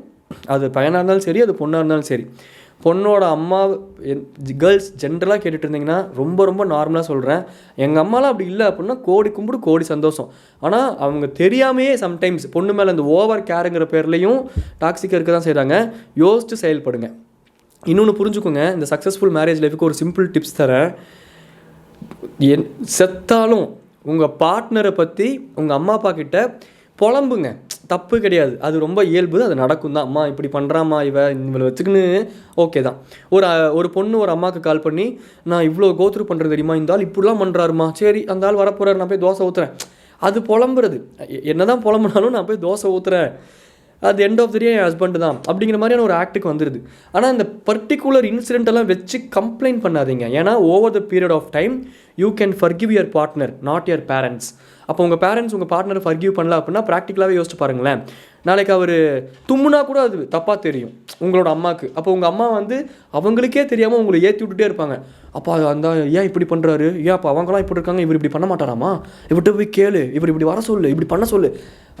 Speaker 1: அது பையனாக இருந்தாலும் சரி, அது பொண்ணாக இருந்தாலும் சரி. பொண்ணோட அம்மா கேர்ள்ஸ் ஜென்ரலாக கேட்டுட்டு இருந்தீங்கன்னா ரொம்ப ரொம்ப நார்மலாக சொல்கிறேன், எங்கள் அம்மாலாம் அப்படி இல்லை அப்படின்னா கோடி கும்பிடு கோடி சந்தோஷம். ஆனால் அவங்க தெரியாமையே சம்டைம்ஸ் பொண்ணு மேலே அந்த ஓவர் கேருங்கிற பேர்லேயும் டாக்ஸிக்காக இருக்க தான் செய்கிறாங்க. யோசித்து செயல்படுங்க. இன்னொன்று புரிஞ்சுக்கோங்க, இந்த சக்ஸஸ்ஃபுல் மேரேஜ் லைஃபுக்கு ஒரு சிம்பிள் டிப்ஸ் தரேன். செத்தாலும் உங்கள் பார்ட்னரை பற்றி உங்கள் அம்மா அப்பா கிட்ட புலம்புங்க, தப்பு கிடையாது. அது ரொம்ப இயல்பு, அது நடக்கும் தான். அம்மா இப்படி பண்ணுறாம்மா, இவளை வச்சுக்கின்னு ஓகே தான். ஒரு பொண்ணு ஒரு அம்மாவுக்கு கால் பண்ணி, நான் இவ்வளோ கோத்ரூ பண்ணுறது தெரியுமா, இந்த ஆள் இப்படிலாம் பண்ணுறாருமா, சரி அந்த ஆள் வரப்போகிறார், நான் போய் தோசை ஊற்றுறேன். அது புலம்புறது. என்ன தான் புலம்புனாலும் நான் போய் தோசை ஊற்றுறேன், அது எண்ட் ஆஃப் தி டே என் ஹஸ்பண்டு தான் அப்படிங்கிற மாதிரியான ஒரு ஆக்டுக்கு வந்துடுது. ஆனால் அந்த பர்டிகுலர் இன்சிடென்ட்டெல்லாம் வச்சு கம்ப்ளைண்ட் பண்ணாதீங்க. ஏன்னா over the period of time you can forgive your partner, not your parents. அப்போ உங்கள் பேரண்ட்ஸ் உங்கள் பார்ட்னரை ஃபர்கிவ் பண்ணல அப்படின்னா ப்ராக்டிக்கலாகவே யோசிச்சு பாருங்களேன். நாளைக்கு அவர் தும்முனா கூட அது தப்பாக தெரியும் உங்களோட அம்மாவுக்கு. அப்போ உங்கள் அம்மா அவங்களுக்கே தெரியாமல் உங்களை ஏற்றி விட்டுட்டே இருப்பாங்க. அப்போ அந்த ஏன் இப்படி பண்ணுறாரு, ஏன் அப்போ அவங்களாம் இப்படி இருக்காங்க, இவர் இப்படி பண்ண மாட்டாராமா, இவர்கிட்ட போய் கேளு, இவர் இப்படி வர சொல்லு, இப்படி பண்ண சொல்லு.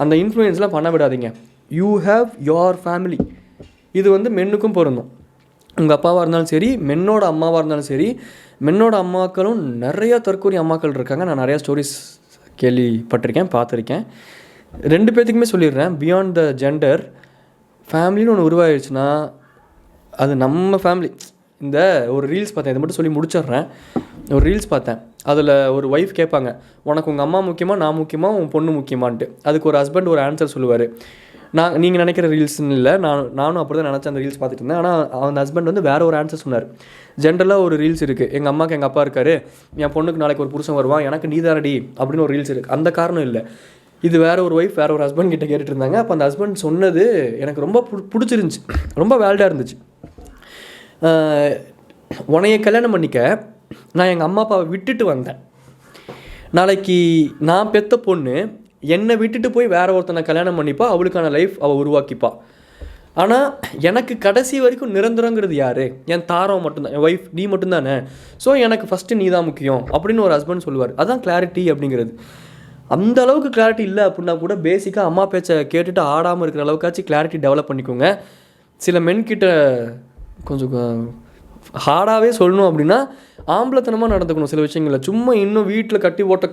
Speaker 1: அந்த இன்ஃப்ளூயன்ஸ்லாம் பண்ண விடாதீங்க. You have your family. இது மென்னுக்கும் பொருந்தும். உங்கள் அப்பாவாக இருந்தாலும் சரி, மென்னோட அம்மாவாக இருந்தாலும் சரி. மென்னோட அம்மாக்களும் நிறையா தற்கொலை அம்மாக்கள் இருக்காங்க. நான் நிறையா ஸ்டோரிஸ் கேள்விப்பட்டிருக்கேன், பார்த்துருக்கேன். 2 பேர்த்துக்குமே சொல்லிடுறேன், பியாண்ட் த ஜெண்டர் ஃபேமிலின்னு ஒன்று உருவாகிடுச்சுன்னா அது நம்ம ஃபேமிலி. இந்த ஒரு ரீல்ஸ் பார்த்தேன், இதை மட்டும் சொல்லி முடிச்சிடுறேன். ஒரு ரீல்ஸ் பார்த்தேன், அதில் ஒரு ஒய்ஃப் கேட்பாங்க, உனக்கு உங்கள் அம்மா முக்கியமாக, நான் முக்கியமாக, உன் பொண்ணு முக்கியமான்ட்டு. அதுக்கு ஒரு ஹஸ்பண்ட் ஒரு ஆன்சர் சொல்லுவார். நீங்கள் நினைக்கிற ரீல்ஸ்ன்னு இல்லை, நானும் அப்படி தான் நினச்சேன் அந்த ரீல்ஸ் பார்த்துட்டு இருந்தேன். ஆனால் அந்த ஹஸ்பண்ட் வேறு ஒரு ஆன்சர் சொன்னார். ஜென்ரலாக ஒரு ரீல்ஸ் இருக்குது, எங்கள் அம்மாவுக்கு எங்கள் அப்பா இருக்காரு, என் பொண்ணுக்கு நாளைக்கு ஒரு புருஷன் வருவான், எனக்கு நீ தானடி அப்படின்னு ஒரு ரீல்ஸ் இருக்குது. அந்த காரணம் இல்லை, இது வேறு ஒரு ஒய்ஃப் வேறு ஒரு ஹஸ்பண்ட் கிட்ட கேட்டுட்டு இருந்தாங்க. அப்போ அந்த ஹஸ்பண்ட் சொன்னது எனக்கு ரொம்ப பிடிச்சிருந்துச்சி, ரொம்ப வேல்டாக இருந்துச்சு. உன்னைய கல்யாணம் பண்ணிக்க நான் எங்கள் அம்மா அப்பாவை விட்டுட்டு வந்தேன், நாளைக்கு நான் பெற்ற பொண்ணு என்னை விட்டுட்டு போய் வேறு ஒருத்தனை கல்யாணம் பண்ணிப்பா, அவளுக்கான லைஃப் அவள் உருவாக்கிப்பா. ஆனால் எனக்கு கடைசி வரைக்கும் நிரந்தரங்கிறது யார், என் தாரம் மட்டும்தான், என் ஒய்ஃப் நீ மட்டும்தானே. ஸோ எனக்கு ஃபஸ்ட்டு நீ தான் முக்கியம் அப்படின்னு ஒரு ஹஸ்பண்ட் சொல்லுவார். அதான் கிளாரிட்டி அப்படிங்கிறது. அந்த அளவுக்கு கிளாரிட்டி இல்லை அப்படின்னா கூட பேசிக்காக அம்மா பேச்சை கேட்டுட்டு ஆடாமல் இருக்கிற அளவுக்காச்சும் கிளாரிட்டி டெவலப் பண்ணிக்கோங்க. சில மென்கிட்ட கொஞ்சம் ஹார்டாகவே சொல்லணும் அப்படின்னா ஆம்பளத்தனமாக நடந்துக்கணும் சில விஷயங்களில். சும்மா இன்னும் வீட்டில் கட்டி போட்ட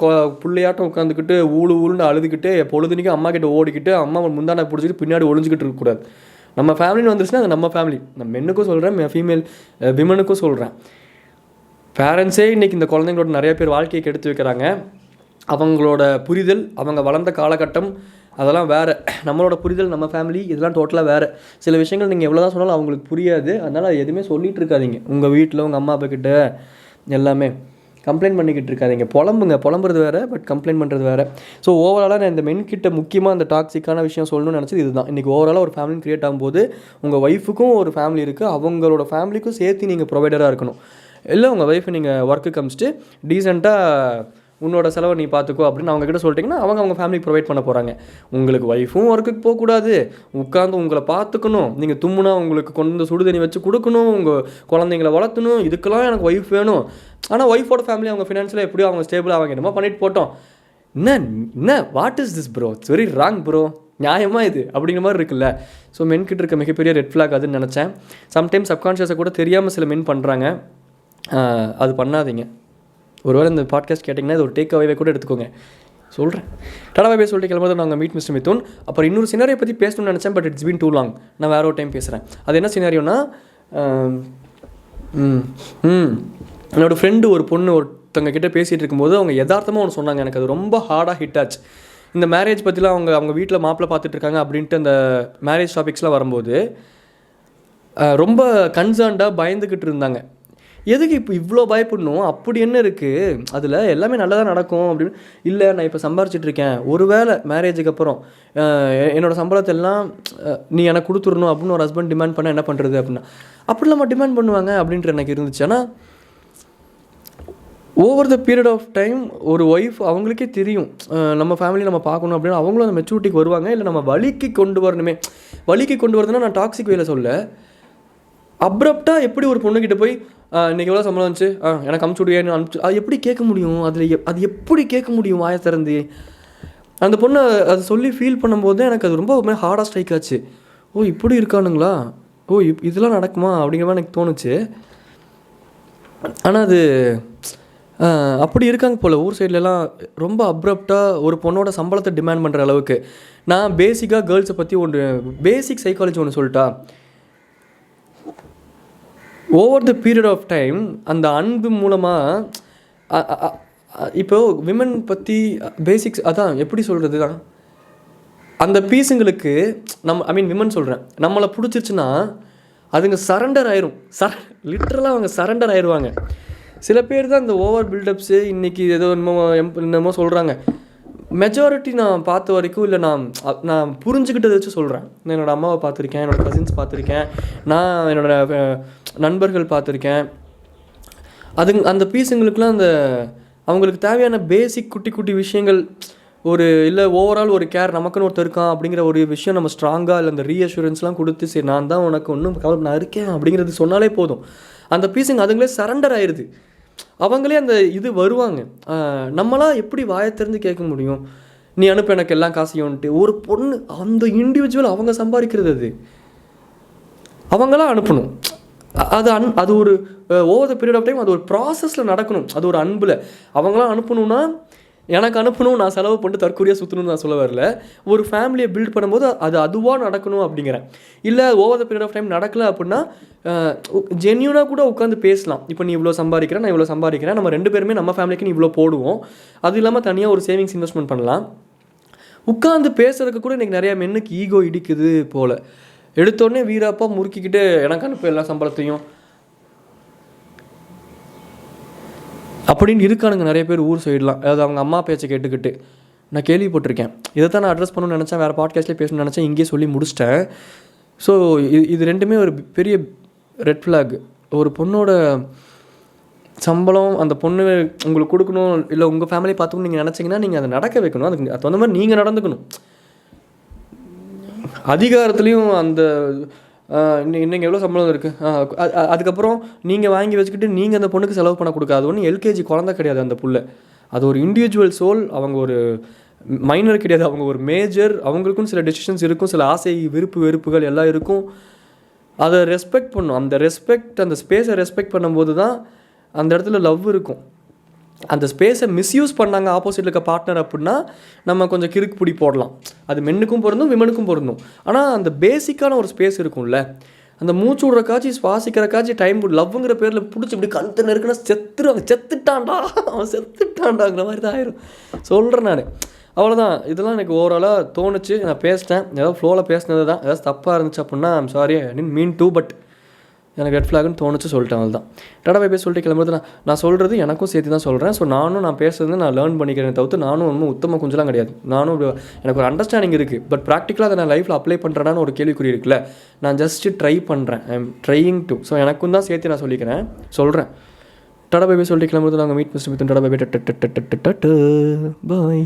Speaker 1: பிள்ளையாட்டம் உட்காந்துக்கிட்டு ஊழுன்னு அழுதுகிட்டு பொழுதுனிக்கும் அம்மா கிட்ட ஓடிக்கிட்டு அம்மா முந்தானை பிடிச்சிட்டு பின்னாடி ஒளிஞ்சிக்கிட்டு இருக்கக்கூடாது. நம்ம ஃபேமிலின்னு வந்துருச்சுன்னா அது நம்ம ஃபேமிலி. நான் மென்னுக்கும் சொல்கிறேன், ஃபீமேல் விமனுக்கும் சொல்கிறேன். பேரண்ட்ஸே இன்றைக்கி இந்த குழந்தைங்களோட நிறைய பேர் வாழ்க்கையை கெடுத்து வைக்கிறாங்க. அவங்களோட புரிதல், அவங்க வளர்ந்த காலகட்டம், அதெல்லாம் வேறு. நம்மளோட புரிதல், நம்ம ஃபேமிலி, இதெல்லாம் டோட்டலாக வேறு. சில விஷயங்கள் நீங்கள் எவ்வளோ தான் சொன்னாலும் அவங்களுக்கு புரியாது. அதனால் எதுவுமே சொல்லிகிட்டு இருக்காதீங்க. உங்கள் வீட்டில் உங்கள் அம்மா அப்பா கிட்ட எல்லாமே கம்ப்ளைண்ட் பண்ணிக்கிட்டு இருக்காதிங்க. புலம்புறது வேறு, பட் கம்ப்ளைண்ட் பண்ணுறது வேறு. ஸோ ஓவராலாக நான் இந்த மென்கிட்ட முக்கியமாக அந்த டாக்ஸிக்கான விஷயம் சொல்லணும்னு நினச்சது இதுதான். இன்றைக்கி ஓவராலாக ஒரு ஃபேமிலி க்ரியேட் ஆகும்போது உங்கள் ஒய்ஃபுக்கும் ஒரு ஃபேமிலி இருக்குது, அவங்களோட ஃபேமிலிக்கும் சேர்த்து நீங்கள் ப்ரொவைடராக இருக்கணும். இல்லை உங்கள் ஒய்ஃபை நீங்கள் ஒர்க்கு காமிச்சிட்டு டீசெண்டாக உன்னோட செலவை நீ பார்த்துக்கோ அப்படின்னு அவங்ககிட்ட சொல்லிட்டிங்கன்னா அவங்க ஃபேமிலிக்கு ப்ரொவைட் பண்ண போகிறாங்க. உங்களுக்கு ஒய்ஃபும் ஒர்க்குக்கு போகக்கூடாது, உட்காந்து உங்களை பார்த்துக்கணும், நீங்கள் தும்முனா உங்களுக்கு கொண்டு வந்து சுடுதண்ணி வச்சு கொடுக்கணும், உங்கள் குழந்தைங்கள வளர்த்தணும், இதுக்கெல்லாம் எனக்கு ஒய்ஃப் வேணும். ஆனால் ஒய்ஃபோட ஃபேமிலி அவங்க ஃபினான்ஷியலாக எப்படியோ அவங்க ஸ்டேபிள் ஆவாங்க, என்னமோ பண்ணிட்டு போட்டோம். என்ன what is this bro, it's very wrong bro, நியாயமாக இது அப்படிங்கிற மாதிரி இருக்குல்ல. ஸோ மென்கிட்ட இருக்க மிகப்பெரிய ரெட் ஃப்ளாக் அதுன்னு நினச்சேன். சம்டைம்ஸ் சப்கான்ஷியஸை கூட தெரியாமல் சில மென் பண்ணுறாங்க. அது பண்ணாதீங்க. ஒருவேளை இந்த பாட்காஸ்ட் கேட்டிங்கன்னா இது ஒரு டேக் அவேவே கூட எடுத்துக்கோங்க. சொல்கிறேன். டாடாவை சொல்லிட்டு கிளம்புறது நாங்கள் மீட் மிஸ்டர் மிதுன். அப்புறம் இன்னொரு சினாரியை பற்றி பேசணும்னு நினச்சேன், but it's been too long. நான் வேறு ஒரு டைம் பேசுகிறேன். அது என்ன சினாரியோனா, என்னோடய ஃப்ரெண்டு ஒரு பொண்ணு ஒருத்தங்க கிட்டே பேசிகிட்டு இருக்கும்போது அவங்க யதார்த்தமாக ஒன்று சொன்னாங்க. எனக்கு அது ரொம்ப ஹார்டாக ஹிட் ஆச்சு. இந்த மேரேஜ் பற்றிலாம் அவங்க வீட்டில் மாப்பிள்ளை பார்த்துட்ருக்காங்க அப்படின்ட்டு அந்த மேரேஜ் டாபிக்ஸ்லாம் வரும்போது ரொம்ப கன்சர்ன்டாக பயந்துக்கிட்டு இருந்தாங்க. எதுக்கு இப்போ இவ்வளோ பயப்படணும், அப்படி என்ன இருக்குது அதில், எல்லாமே நல்லதாக நடக்கும் அப்படின்னு. இல்லை நான் இப்போ சம்பாரிச்சிட்ருக்கேன், ஒரு வேளை மேரேஜுக்கு அப்புறம் என்னோடய சம்பளத்தை எல்லாம் நீ எனக்கு கொடுத்துடணும் அப்படின்னு ஒரு ஹஸ்பண்ட் டிமாண்ட் பண்ணால் என்ன பண்ணுறது அப்படின்னா, அப்படி நம்ம டிமாண்ட் பண்ணுவாங்க அப்படின்ட்டு எனக்கு இருந்துச்சு. ஆனால் over the period of time ஒரு ஒய்ஃப் அவங்களுக்கே தெரியும் நம்ம ஃபேமிலி நம்ம பார்க்கணும் அப்படின்னு, அவங்களும் அந்த மெச்சூரிட்டிக்கு வருவாங்க. இல்லை நம்ம வழிக்கு கொண்டு வரணுமே, வழிக்கு கொண்டு வரதுன்னா நான் டாக்ஸிக் வேலை சொல்ல, அப்ரப்டாக எப்படி ஒரு பொண்ணுக்கிட்ட போய் இன்றைக்கி எவ்வளோ சம்பளம் வந்துச்சு, எனக்கு அமுச்சு விடுவேன்னு அனுப்பிச்சு, அது எப்படி கேட்க முடியும்? அது எப்படி கேட்க முடியும் வாயை திறந்து? அந்த பொண்ணை அதை சொல்லி ஃபீல் பண்ணும்போது எனக்கு அது ரொம்ப ஹார்டாக ஸ்ட்ரைக் ஆச்சு. ஓ இப்படி இருக்கானுங்களா, ஓ இதெல்லாம் நடக்குமா அப்படிங்கிற மாதிரி எனக்கு தோணுச்சு. ஆனால் அது அப்படி இருக்காங்க போல் ஊர் சைட்லலாம். ரொம்ப அப்ரப்டாக ஒரு பொண்ணோட சம்பளத்தை டிமாண்ட் பண்ணுற அளவுக்கு. நான் பேசிக்காக கேர்ள்ஸை பற்றி ஒன்று பேசிக் சைக்காலஜி ஒன்று சொல்லிட்டா, over the period of time அந்த அன்பு மூலமாக இப்போது விமன் பற்றி பேசிக்ஸ் அதான் எப்படி சொல்கிறது தான், அந்த பீஸுங்களுக்கு விமன் சொல்கிறேன், நம்மளை பிடிச்சிருச்சுன்னா அதுங்க சரண்டர் ஆயிரும். லிட்ரலாக அவங்க சரண்டர் ஆயிடுவாங்க. சில பேர் தான் இந்த ஓவர் பில்டப்ஸு இன்றைக்கி ஏதோ என்னமோ சொல்கிறாங்க. மெஜாரிட்டி நான் பார்த்த வரைக்கும், இல்லை நான் புரிஞ்சுக்கிட்டதை வச்சு சொல்கிறேன். நான் என்னோடய அம்மாவை பார்த்துருக்கேன், என்னோடய கசின்ஸ் பார்த்துருக்கேன், நான் என்னோடய நண்பர்கள் பார்த்துருக்கேன். அந்த பீஸுங்களுக்குலாம் அவங்களுக்கு தேவையான பேசிக் குட்டி குட்டி விஷயங்கள், ஒரு இல்லை ஓவரால் ஒரு கேர், நமக்குன்னு ஒருத்தர் இருக்கான் அப்படிங்கிற ஒரு விஷயம் நம்ம ஸ்ட்ராங்காக இல்லை அந்த ரீஅஷூரன்ஸ்லாம் கொடுத்து, சரி நான் தான் உனக்கு ஒன்றும் கவலை, நான் இருக்கேன் அப்படிங்கிறது சொன்னாலே போதும். அந்த பீஸுங்க அதுங்களே சரண்டர் ஆயிடுது. அவங்களே அந்த இது வருவாங்க. நம்மளாம் எப்படி வாயை திறந்து கேட்க முடியும், நீ அனுப்ப எனக்கு எல்லாம் காசையோன்ட்டு? ஒரு பொண்ணு அந்த இண்டிவிஜுவல் அவங்க சம்பாதிக்கிறது, அது அவங்களாம் அனுப்பணும். அது ஒரு over the period of time அது ஒரு ப்ராசஸில் நடக்கணும். அது ஒரு அன்பில் அவங்களாம் அனுப்பணும்னா, எனக்கு அனுப்பணும், நான் செலவு பண்ணிட்டு தற்கொலையாக சுற்றணும்னு நான் சொல்ல வரல. ஒரு ஃபேமிலியை பில்ட் பண்ணும்போது அதுவாக நடக்கணும் அப்படிங்கிறேன். இல்லை over the period of time நடக்கலை அப்படின்னா ஜென்யூனாக கூட உட்காந்து பேசலாம். இப்போ நீ இவ்வளோ சம்பாதிக்கிறேன், நான் இவ்வளோ சம்பாதிக்கிறேன், நம்ம 2 பேருமே நம்ம ஃபேமிலிக்கு நீ இவ்வளோ போடுவோம், அது இல்லாமல் தனியாக ஒரு சேவிங்ஸ் இன்வெஸ்ட்மெண்ட் பண்ணலாம். உட்காந்து பேசுறதுக்கு கூட இன்றைக்கி நிறையா மென்னுக்கு ஈகோ இடிக்குது போல். எடுத்தோடனே வீராப்பா முறுக்கிக்கிட்டு எனக்கு அனுப்ப எல்லா சம்பளத்தையும் அப்படின்னு இருக்கானுங்க நிறைய பேர் ஊர் சைடெலாம். அதாவது அவங்க அம்மா பேச்சை கேட்டுக்கிட்டு நான் கேள்விப்பட்டிருக்கேன். இதை தான் நான் அட்ரஸ் பண்ணணும்னு நினச்சேன், வேறு பாட்காஸ்ட்லேயே பேசணும்னு நினச்சேன், இங்கேயே சொல்லி முடிச்சிட்டேன். ஸோ இது ரெண்டுமே ஒரு பெரிய ரெட் ஃப்ளாக். ஒரு பொண்ணோட சம்பளம் அந்த பொண்ணு உங்களுக்கு கொடுக்கணும், இல்லை உங்கள் ஃபேமிலி பார்த்துக்கணும் நீங்கள் நினச்சிங்கன்னா நீங்கள் அதை நடக்க வைக்கணும். அதுக்கு தகுந்த மாதிரி நீங்கள் நடந்துக்கணும். அதிகாரத்துலேயும் அந்த இன்னைக்கு எவ்வளோ சம்பளம் இருக்குது, அதுக்கப்புறம் நீங்கள் வாங்கி வச்சுக்கிட்டு நீங்கள் அந்த பொண்ணுக்கு செலவு பண்ண கொடுக்காது. ஒன்று எல்கேஜி குழந்தை கிடையாது அந்த புள்ள, அது ஒரு இண்டிவிஜுவல் சோல். அவங்க ஒரு மைனர் கிடையாது, அவங்க ஒரு மேஜர். அவங்களுக்கும் சில டெசிஷன்ஸ் இருக்கும், சில ஆசை வெறுப்புகள் எல்லாம் இருக்கும். அதை ரெஸ்பெக்ட் பண்ணும். அந்த ரெஸ்பெக்ட், அந்த ஸ்பேஸை ரெஸ்பெக்ட் பண்ணும்போது தான் அந்த இடத்துல லவ் இருக்கும். அந்த ஸ்பேஸை மிஸ்யூஸ் பண்ணாங்க ஆப்போசிட்டில் இருக்க பார்ட்னர் அப்படின்னா நம்ம கொஞ்சம் கிறுக்கு பிடி போடலாம். அது மென்னுக்கும் பொருந்தும் விமனுக்கும் பொருந்தும். ஆனால் அந்த பேசிக்கான ஒரு ஸ்பேஸ் இருக்கும்ல, அந்த மூச்சு விடுற காட்சி சுவாசிக்கிற காட்சி டைம் லவ்ங்கிற பேரில் பிடிச்சி இப்படி கழுத்து நெருக்குன்னா செத்துட்டான்டா அவன் செத்துட்டான்டாங்கிற மாதிரி தான் ஆயிரும். சொல்கிறேன் நான். அவ்வளோதான். இதெல்லாம் எனக்கு ஓவராலாக தோணுச்சு. நான் பேசிட்டேன். ஏதாவது ஃப்ளோவில் பேசினது தான். ஏதாவது தப்பாக இருந்துச்சு அப்படின்னா I'm sorry, I didn't mean to, but எனக்கு ரெட் ஃப்ளாக்னு தோணுச்சு, சொல்லிட்டேன். அவ்வளோதான். டாடா பை பை சொல்லிட்டு கிளம்புறது நான் சொல்கிறது எனக்கும் சேர்த்து தான் சொல்கிறேன். ஸோ நான் பேசுறது நான் லேர்ன் பண்ணிக்கிறேன் தவிர்த்து நானும் ஒன்றும் உத்தம குஞ்சலாம் கிடையாது. நானும் எனக்கு ஒரு அண்டர்ஸ்டாண்டிங் இருக்குது. பட் ப்ராக்டிக்கலாக அதை நான் லைஃப்பில் அப்ளை பண்ணுறேன்னு ஒரு கேள்விக்குறி இருக்குல்ல. நான் ஜஸ்ட்டு ட்ரை பண்ணுறேன். I am trying to. So எனக்கும் தான் சேர்த்து நான் சொல்கிறேன். டாடா பை பை சொல்லிட்டு கிளம்புறது நாங்கள் meet mister Mithun. Tata bye bye. பாய்.